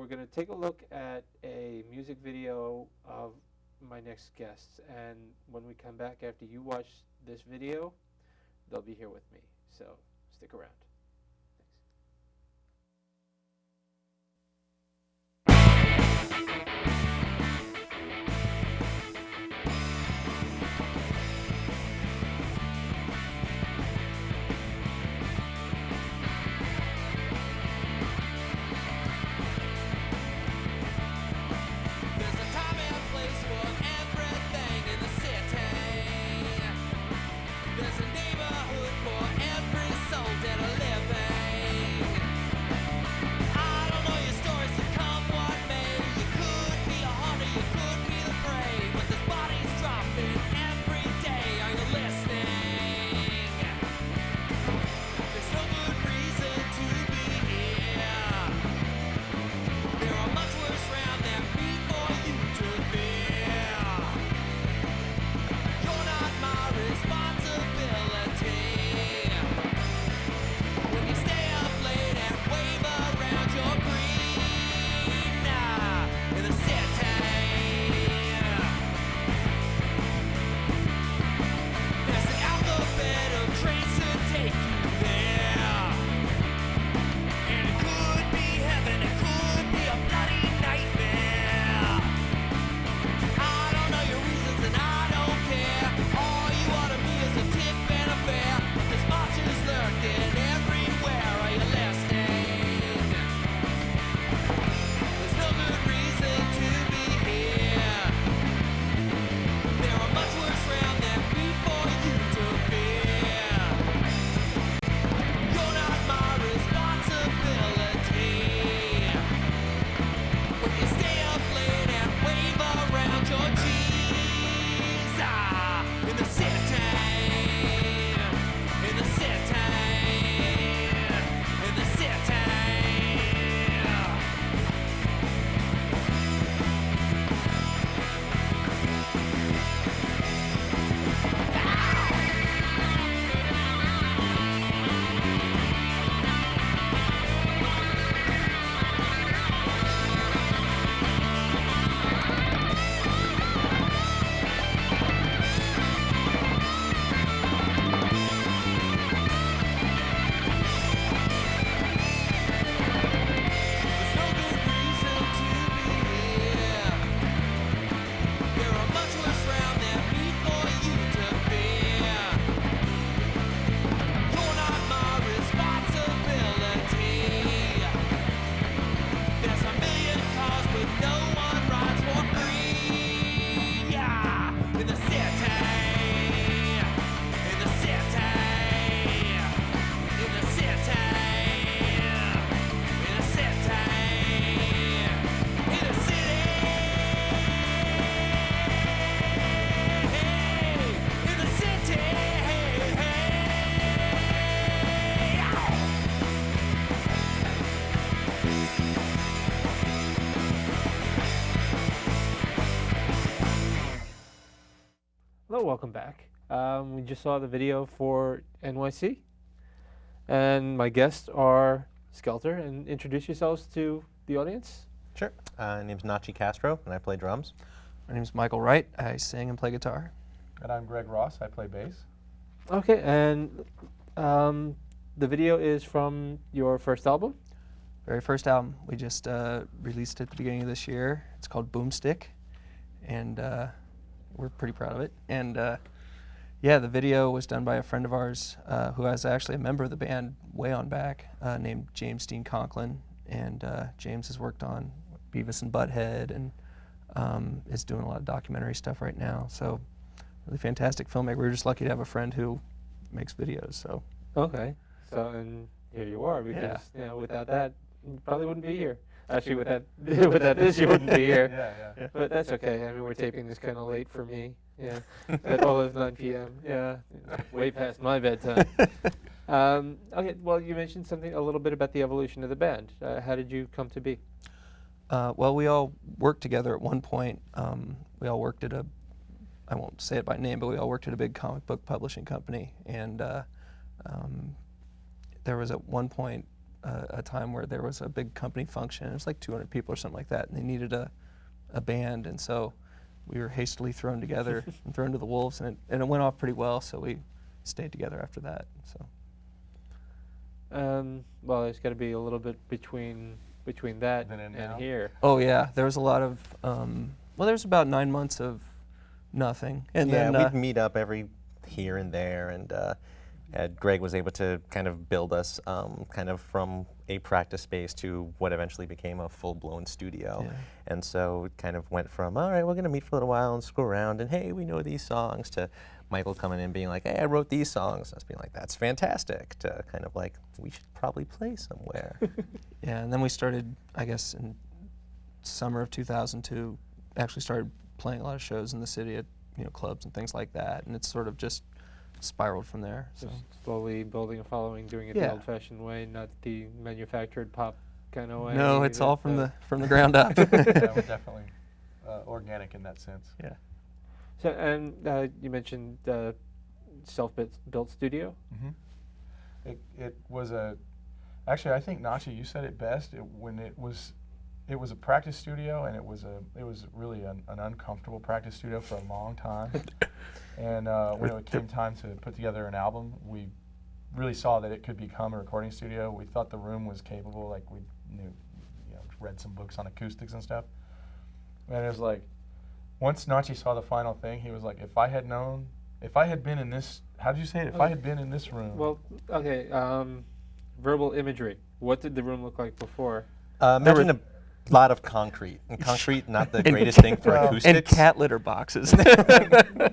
we're going to take a look at a music video of my next guests. And when we come back after you watch this video, they'll be here with me. So stick around. Hello, welcome back. We just saw the video for NYC, and my guests are Skelter. And introduce yourselves to the audience. Sure. My name's Nachi Castro, and I play drums. My name's Michael Wright. I sing and play guitar. And I'm Greg Ross. I play bass. Okay, and the video is from your first album? Very first album. We just released it at the beginning of this year. It's called Boomstick, and we're pretty proud of it. And yeah, the video was done by a friend of ours who was actually a member of the band way on back, named James Dean Conklin. And James has worked on Beavis and Butthead and is doing a lot of documentary stuff right now. So really fantastic filmmaker. We're just lucky to have a friend who makes videos. So okay, so and here you are, because you know, without that, you probably wouldn't be here. Actually, without this, you wouldn't be here. Yeah. But that's okay. I mean, we're taping this kind of late for me. Yeah, at almost 9 p.m. Yeah, way past my bedtime. Okay, well, you mentioned something a little bit about the evolution of the band. How did you come to be? Well, we all worked together at one point. We all worked at I won't say it by name, but we all worked at a big comic book publishing company. And there was at one point a time where there was a big company function. It was like 200 people or something like that, and they needed a band, and so we were hastily thrown together and thrown to the wolves, and it went off pretty well. So we stayed together after that. So. Well, there's got to be a little bit between that Then and and now. here. Oh yeah, there was a lot of. Well, there was about 9 months of nothing, and Yeah, then we'd meet up every here and there, and Greg was able to kind of build us kind of from a practice space to what eventually became a full-blown studio. Yeah. And so it kind of went from, all right, we're going to meet for a little while and screw around, and hey, we know these songs, to Michael coming in being like, hey, I wrote these songs. And us being like, that's fantastic, to kind of like, we should probably play somewhere. Yeah, and then we started, I guess, in summer of 2002, actually started playing a lot of shows in the city at clubs and things like that, and it's sort of just spiraled from there. So. Just slowly building a following, doing it Yeah. the old-fashioned way, not the manufactured pop kind of way. No, it's all that, from the ground up. Yeah, we're definitely organic in that sense. Yeah. So, and you mentioned self-built studio. Mm-hmm. It was actually, I think Nachi, you said it best. When it was a practice studio, and it was really an uncomfortable practice studio for a long time. And when it came time to put together an album, we really saw that it could become a recording studio. We thought the room was capable. Like, we knew, read some books on acoustics and stuff. And it was like, once Nachi saw the final thing, he was like, if I had been in this, how did you say it? If I had been in this room. Well, okay. Verbal imagery. What did the room look like before? Imagine a lot of concrete. And concrete, not the greatest thing for Well, acoustics. And cat litter boxes.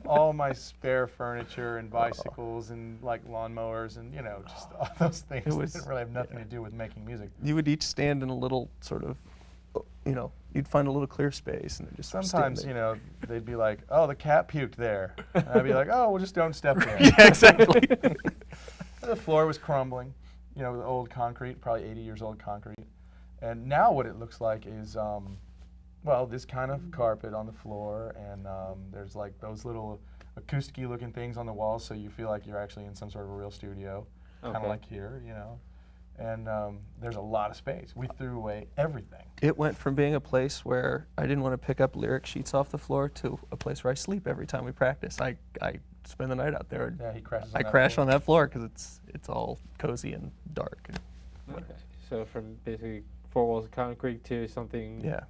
all my spare furniture and bicycles and like lawnmowers and just all those things It was- that didn't really have nothing to do with making music. You would each stand in a little sort of, you'd find a little clear space and just Sometimes, stand there. they'd be like, "Oh, the cat puked there," and I'd be like, "Oh, well, just don't step there." Yeah, exactly. The floor was crumbling, the old concrete, probably 80 years old concrete. And now what it looks like is, this kind of carpet on the floor, and there's like those little acoustic-y looking things on the walls, so you feel like you're actually in some sort of a real studio, kind of Okay. like here, And there's a lot of space. We threw away everything. It went from being a place where I didn't want to pick up lyric sheets off the floor to a place where I sleep every time we practice. I spend the night out there. Yeah, he crashes on I that crash floor. on that floor because it's all cozy and dark. Okay. So from basically 4 walls of concrete to something Yeah.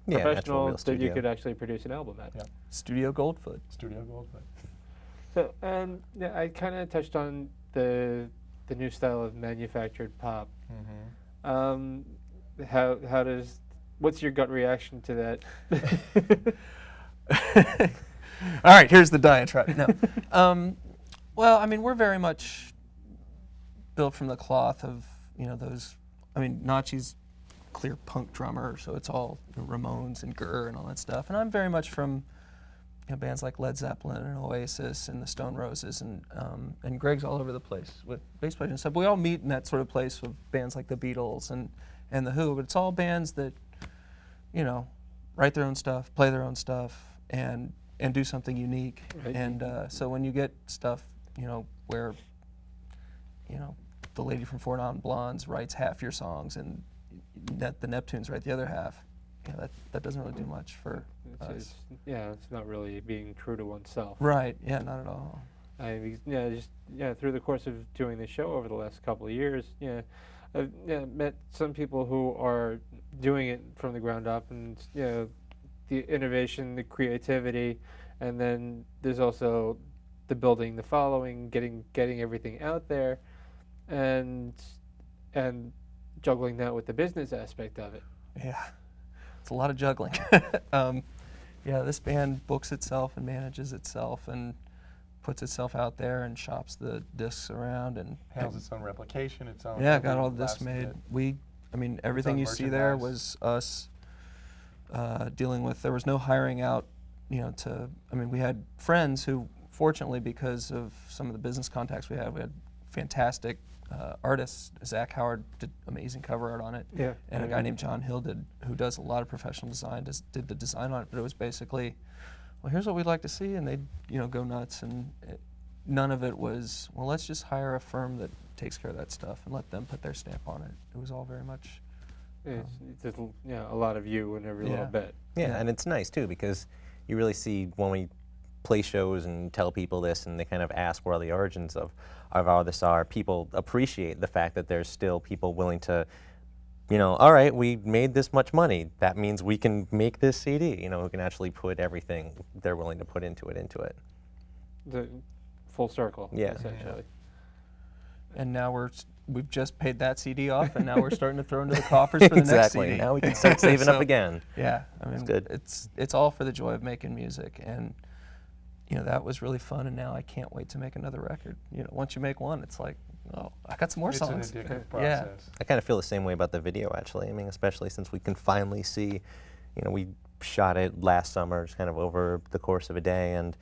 Yeah, actual professional real that studio. you could actually produce an album at. Yeah. Studio Goldfoot. Studio Goldfoot. So, yeah, I kind of touched on the new style of manufactured pop. Mm-hmm. What's your gut reaction to that? All right, here's the diatribe. No. Well, I mean, we're very much built from the cloth of, those. I mean, Nachi's clear punk drummer, so it's all Ramones and Gurr and all that stuff. And I'm very much from bands like Led Zeppelin and Oasis and the Stone Roses, and Greg's all over the place with bass players and stuff. We all meet in that sort of place with bands like the Beatles and the Who, but it's all bands that, write their own stuff, play their own stuff, and do something unique. Right. And so when you get stuff, where, the lady from Four Non Blondes writes half your songs and the Neptunes write the other half, that doesn't really do much for us. It's not really being true to oneself. Right, yeah, not at all. Through the course of doing the show over the last couple of years, I've met some people who are doing it from the ground up, and the innovation, the creativity, and then there's also the building, the following, getting everything out there, and juggling that with the business aspect of it. Yeah, it's a lot of juggling. This band books itself and manages itself and puts itself out there and shops the discs around and Handles its own replication, its own. yeah, got all the last discs made. bit. Everything you see there merchandise. was us dealing with. There was no hiring out, we had friends who, fortunately, because of some of the business contacts we had fantastic artists. Zach Howard did amazing cover art on it. Yeah. And a guy named John Hill who does a lot of professional design, did the design on it. But it was basically, well, here's what we'd like to see, and they'd go nuts and none of it was, well, let's just hire a firm that takes care of that stuff and let them put their stamp on it. It was all very much. It's a lot of you in every little Yeah. bit. Yeah, Yeah. and it's nice too because you really see when we play shows and tell people this and they kind of ask where the origins of all this are, people appreciate the fact that there's still people willing to, all right, we made this much money. That means we can make this CD, who can actually put everything they're willing to put into it. The full circle, Yeah. essentially. And now we've just paid that CD off, and now we're starting to throw into the coffers for the next Exactly. CD. Now we can start saving up So, again. Yeah, I mean, good. it's all for the joy of making music, and that was really fun. And now I can't wait to make another record. Once you make one, it's like, oh, I got some more It's songs. an addictive Yeah. process. I kind of feel the same way about the video, actually. I mean, especially since we can finally see, we shot it last summer, just kind of over the course of a day, and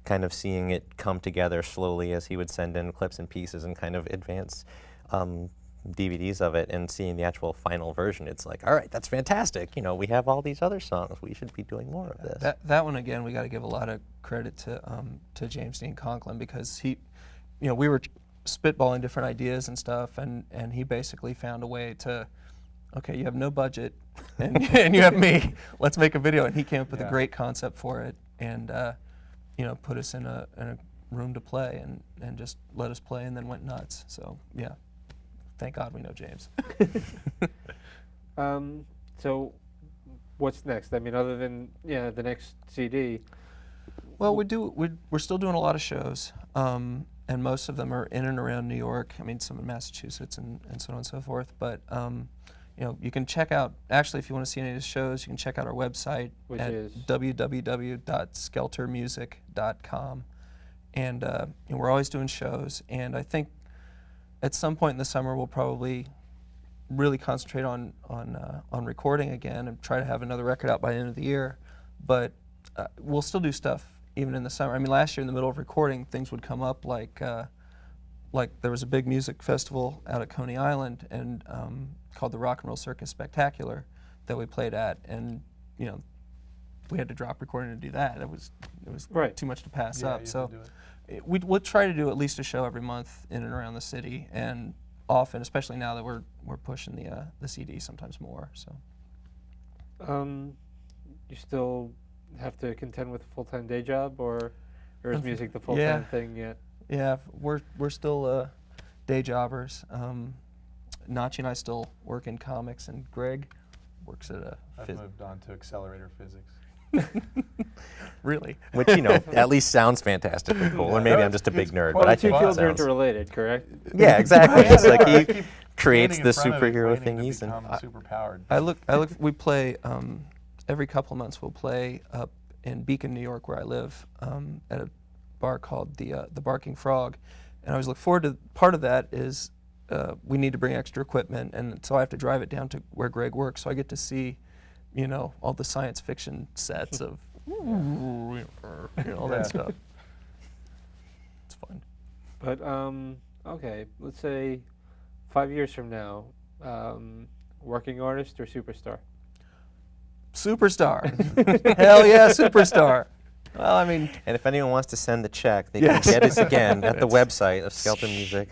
kind of seeing it come together slowly as he would send in clips and pieces and kind of advance DVDs of it, and seeing the actual final version. It's like, all right, that's fantastic. We have all these other songs. We should be doing more of this. That one again, we got to give a lot of credit to James Dean Conklin, because he, we were spitballing different ideas and stuff, and he basically found a way to, okay, you have no budget, and and you have me. Let's make a video, and he came up with a great concept for it, and put us in a room to play, and just let us play, and then went nuts. So yeah, thank God we know James. So, what's next? I mean, other than the next CD. Well, we're still doing a lot of shows, and most of them are in and around New York. I mean, some in Massachusetts and so on and so forth. But you can check out, actually, if you want to see any of the shows, you can check out our website, Which at is? www.skeltermusic.com. And we're always doing shows, and I think at some point in the summer we'll probably really concentrate on recording again and try to have another record out by the end of the year. But we'll still do stuff even in the summer. I mean, last year in the middle of recording, things would come up like there was a big music festival out at Coney Island, and called the Rock and Roll Circus Spectacular, that we played at, and we had to drop recording to do that. It was Right. too much to pass Yeah, up. you So have to do it. we'll try to do at least a show every month in and around the city, and often, especially now that we're pushing the CD sometimes more. So You still have to contend with a full-time day job, or is music the full-time Yeah. thing yet? yeah, we're still day jobbers. Nachi and I still work in comics, and Greg works at a I've moved on to accelerator physics. really. Which, at least sounds fantastic and cool. Or maybe No, I'm just a big it's nerd, quite but I The two think it fields are sounds... interrelated, correct? Yeah, exactly. It's like he keep creates standing the in front of it, superhero waiting to thingies. And become super powered. I look. We play every couple of months. We'll play up in Beacon, New York, where I live, at a bar called the Barking Frog, and I always look forward to. Part of that is we need to bring extra equipment, and so I have to drive it down to where Greg works, so I get to see, all the science fiction sets of all Yeah. that stuff. It's fun. But okay, let's say 5 years from now, working artist or superstar? Superstar. Hell yeah, superstar. Well, I mean, And if anyone wants to send the check, they Yes. can get us again at the website of Skelter Music.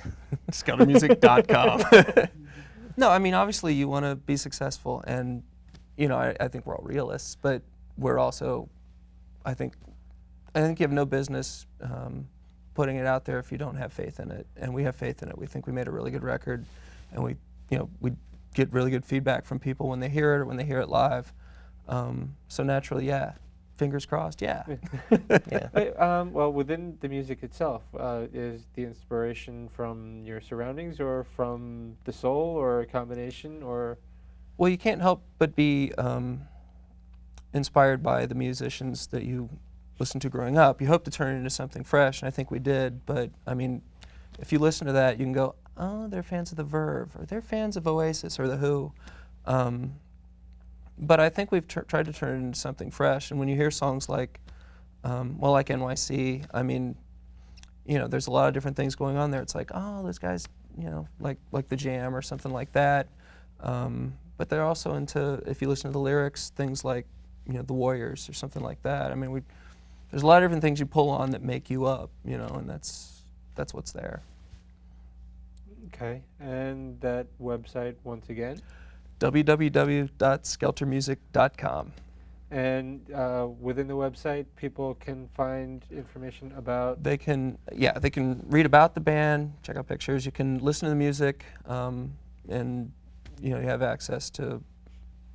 skeltermusic.com. No, I mean, obviously you want to be successful, and I think we're all realists, but we're also, I think you have no business putting it out there if you don't have faith in it, and we have faith in it. We think we made a really good record, and we get really good feedback from people when they hear it or when they hear it live. So naturally, yeah, fingers crossed, yeah. Yeah. Well, within the music itself, is the inspiration from your surroundings, or from the soul, or a combination, or? Well, you can't help but be inspired by the musicians that you listen to growing up. You hope to turn it into something fresh, and I think we did. But I mean, if you listen to that, you can go, oh, they're fans of the Verve, or they're fans of Oasis or the Who. But I think we've tried to turn it into something fresh. And when you hear songs like, like NYC, I mean, there's a lot of different things going on there. It's like, oh, those guys, like the Jam or something like that. But they're also into, if you listen to the lyrics, things like, the Warriors or something like that. I mean, there's a lot of different things you pull on that make you up, you know, and that's what's there. Okay, and that website once again? www.skeltermusic.com. And within the website, people can find information about. They can read about the band, check out pictures. You can listen to the music, and you know, you have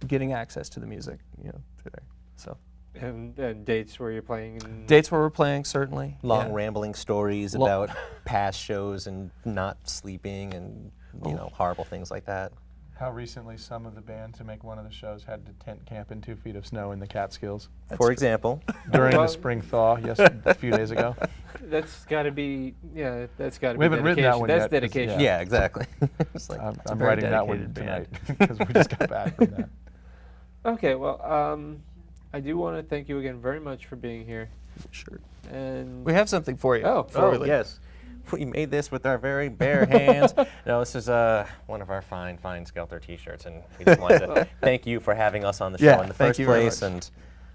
getting access to the music, you know, through there. So. And dates where you're playing. And Dates where we're playing, certainly. Long yeah. rambling stories about past shows and not sleeping and you know, horrible things like that. How recently some of the band, to make one of the shows, had to tent camp in 2 feet of snow in the Catskills. For example. During Well- the spring thaw, yes, a few days ago. That's got to be, yeah, that's got to be We haven't written that dedication. one That's yet, 'cause, dedication. Yeah, exactly. It's like, I'm very writing that one dedicated tonight because we just got back from that. Okay, well, I do want to thank you again very much for being here. Sure. And We have something for you. Oh, before we leave. yes. We made this with our very bare hands. No, this is one of our fine Skelter T-shirts, and we just wanted to thank you for having us on the show Yeah, in the thank first you very place, much.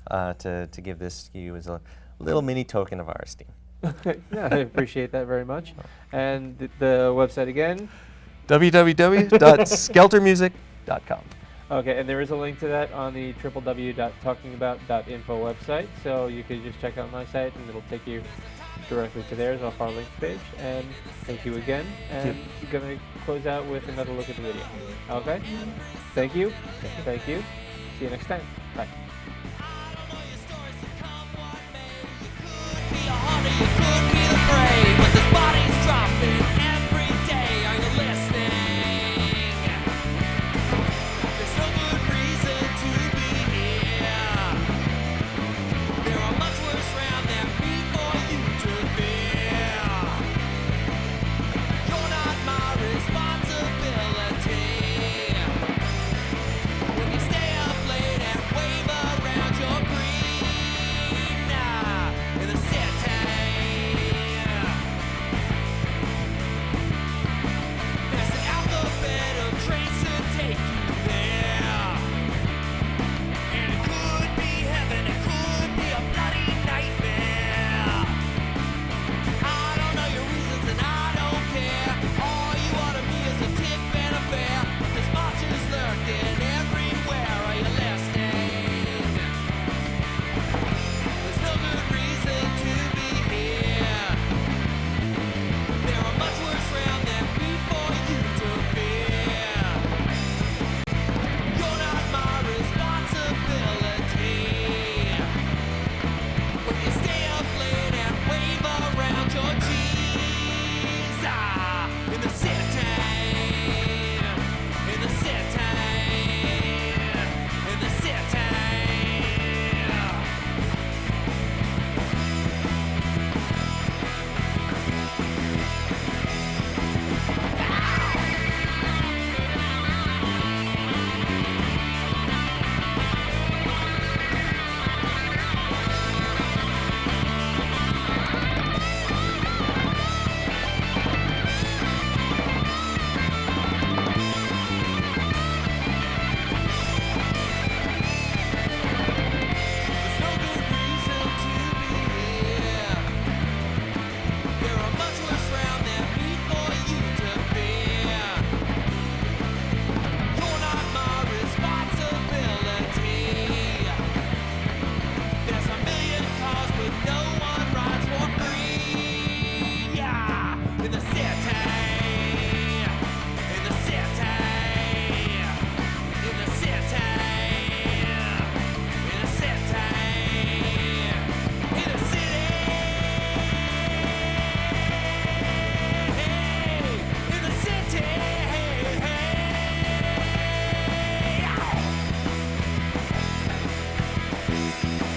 and to give this to you as a little mini token of our esteem. yeah, I appreciate that very much. And the website again. www.skeltermusic.com. Okay, and there is a link to that on the www.talkingabout.info website, so you could just check out my site and it'll take you directly to theirs off our links page. And thank you again. And we're going to close out with another look at the video. Okay? Thank you. Thank you. See you next time. Bye. Be a hunter, you could be the prey, but this body's dropping every day. Are you listening? There's no good reason to be here. There are much worse round than me for you to fear. You're not my responsibility. When you stay up late and wave around your green in the city. There's an alphabet of trains to take you there. And it could be heaven, it could be a bloody nightmare. I don't know your reasons and I don't care. All you ought to be is a tip and a fare. There's monsters lurking everywhere. Are you listening? There's no good reason to be here. There are much worse round than me for you to fear. You're not my responsibility. When you stay up late and wave around your cheese in the city, in the city, in the city. There's no good reason to be here. There are much worse round than me for you to fear. You're not my responsibility. There's a million cars, but no one rides for free. Yeah, in the city, in the city, in the city. In the city, in the city, in the city.